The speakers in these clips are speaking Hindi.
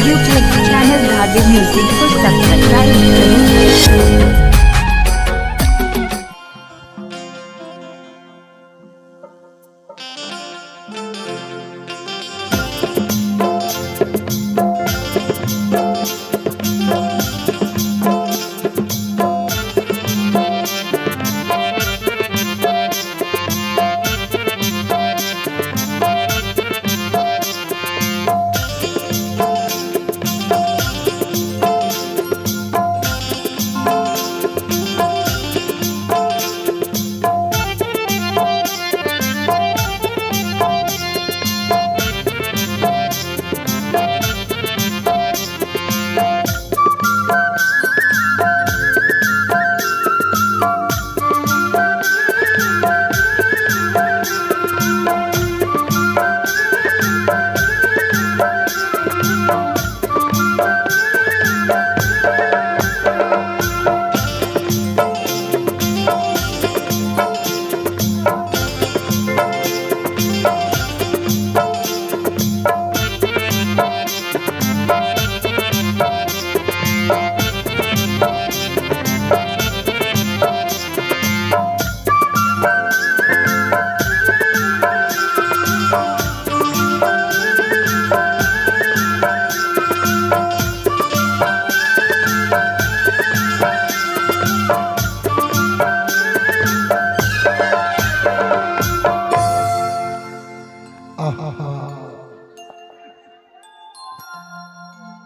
YouTube channel Dhage Music को सब्सक्राइब करें।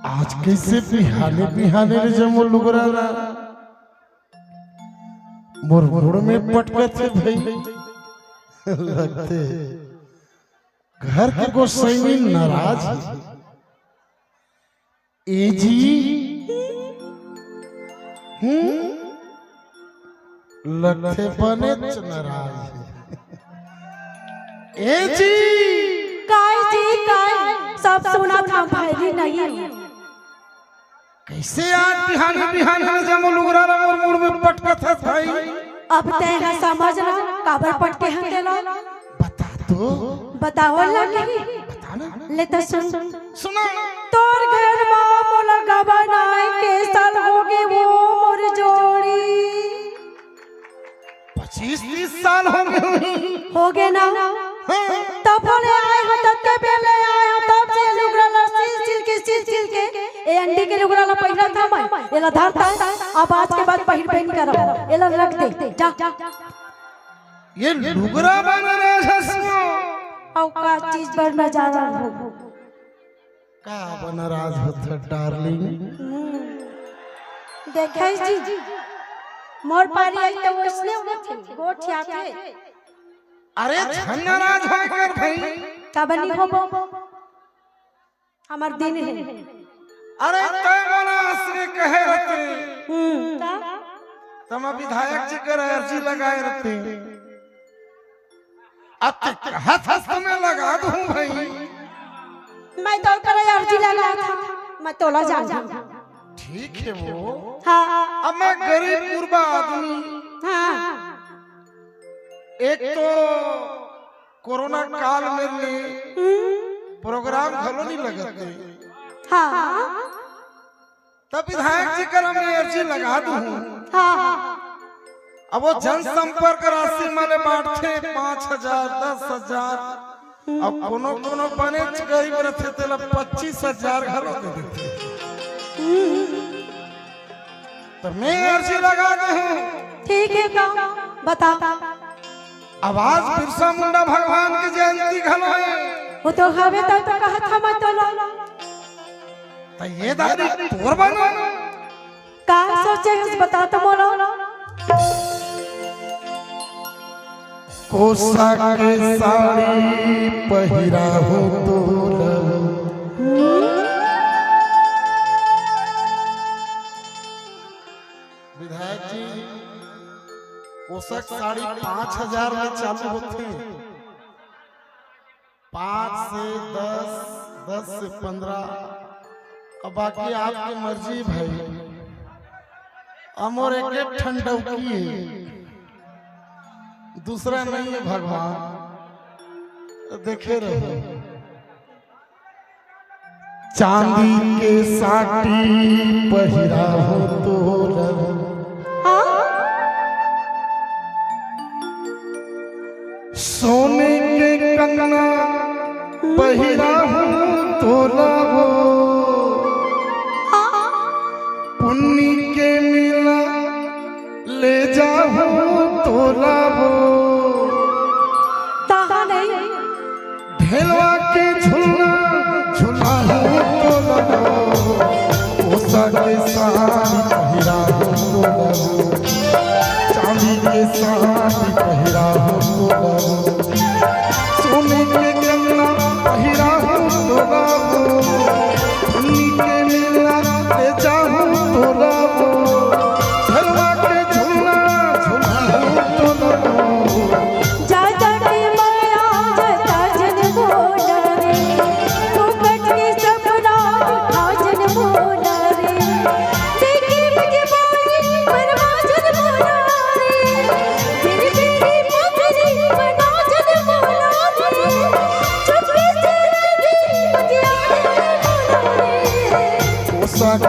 आज कैसे बिहाने बिहाने रे जमो लुगराना मोर मुड़ में पटकते भाई लगते घर के गोसाई नाराज ए जी लगते बने नाराज ए जी काय सब सुना था भाई नहीं कैसे आज बिहाने बिहाने जमो लुगराना मोर मुड़ में पटकत है भाई अब ते है समझना काबर पटके हैं तेला बता दो बताओ लगी बताना ले तो सुन सुना तोर घर मां मोला गबनाई के साल हो गए वो मोर जोड़ी 25-30 साल हो गए ना तब बोले आए हो तब के पहले आए हो तब से लुगरा सिल के ए अंडी के लुगरा पहिरा था मैं एला धरता अब आज के बाद पहिर पहन कर एला रख दे जा ये लुगरा बना रहा है औ का चीज पर नजारा हो का बना राज होता डार्लिंग देखे जी मोर पारी आई तो उसने उठे गोठिया थे अरे झन्ना राज हो कर भाई का बनी हो हमार दिन है अरे तय वाला असरे कहे रहते तम विधायक जी कर अर्जी लगाए रहते अब तक हाथ में लगा दूं भाई मैं तो कर अर्जी लगा था मैं तोला जान ठीक है वो हां अब मैं गरीब गुरबा आदमी हां एक तो कोरोना काल में प्रोग्राम घलो नहीं लगते हां तब विधायक जी कर मैं अर्जी लगा दूं हां अब वो जनसंपर्क राशि माने बांटते 5,000 10,000 अब कोनो कोनो बने गरीब रहते तेला 25,000 घरो दे देते तो मैं अर्जी लगा दे हूं ठीक है का बता आवाज बिरसा मुंडा भगवान की जयंती घलो है वो तो हवे तो कहा था मैं तोला तो ये दादी तोर बनो का सोचे कुछ बता तो मोला कोसा के साड़ी पहिरा हो तो विधायक जी पोशाक साड़ी 5,000 में चालू होते 5 से 10 10 से 15 अब बाकी आपकी मर्जी भाई अमोर एक ठंडौकी है दूसरा नहीं है भगवान देखे रहो चांदी के साटी पहिरा हो तोरा, सोने के कंगना पहिरा हो तोरा हो, पुन्नी के मिला ले जाओ तोरा हो, ढेलवा के झुलना झुला हो तोरा हो, कोसा के साड़ी पहिरा हो तोरा हो, चांदी के साड़ी पहिरा हो तोरा हो, सोने के कंगना पहिरा हो तोरा हो, पुन्नी के मिला ले जाओ तोरा हो, ढेलवा के झुलना झुला हो तोरा हो।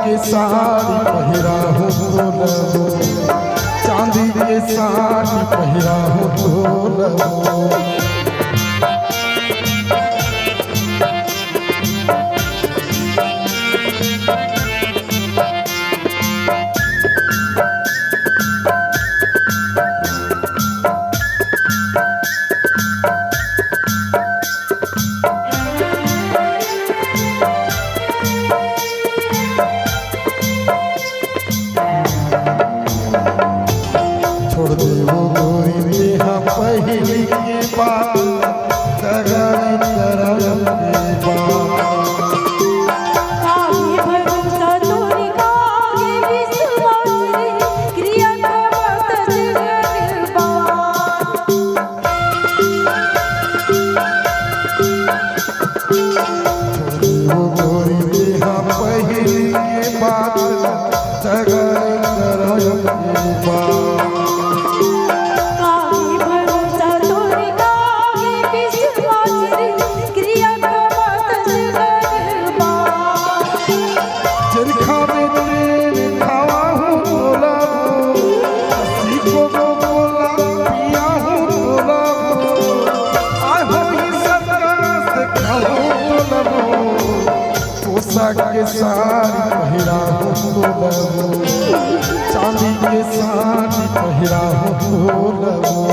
के साड़ी पहिरा हो तोरा हो, चांदी के साड़ी पहिरा हो तोरा हो। छोड़ दे वो गोरी देहा पहली के बात, जगह करम के बात, वो गोरी देहा पहली के बात, जगह करम के बात। के साड़ी पहिरा हो तोरा हो, चांदी के साड़ी पहिरा हो तोरा हो।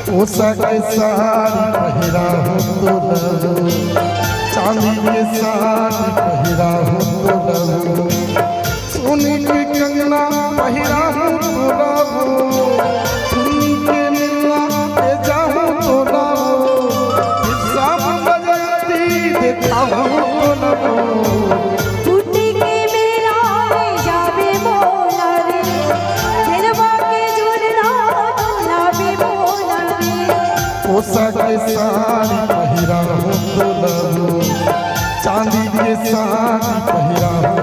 कोसा के साड़ी पहिरा हो तोरा हो, चांदी के साड़ी पहिरा हो तोरा हो, सोने के कंगना पहिरा हो तोरा हो, पुन्नी के मिला ले जाओ तोरा हो, सब बजती देखा हो तोरा हो। कोसा के साड़ी पहिरा हो तोरा हो, चांदी के साड़ी पहिरा हो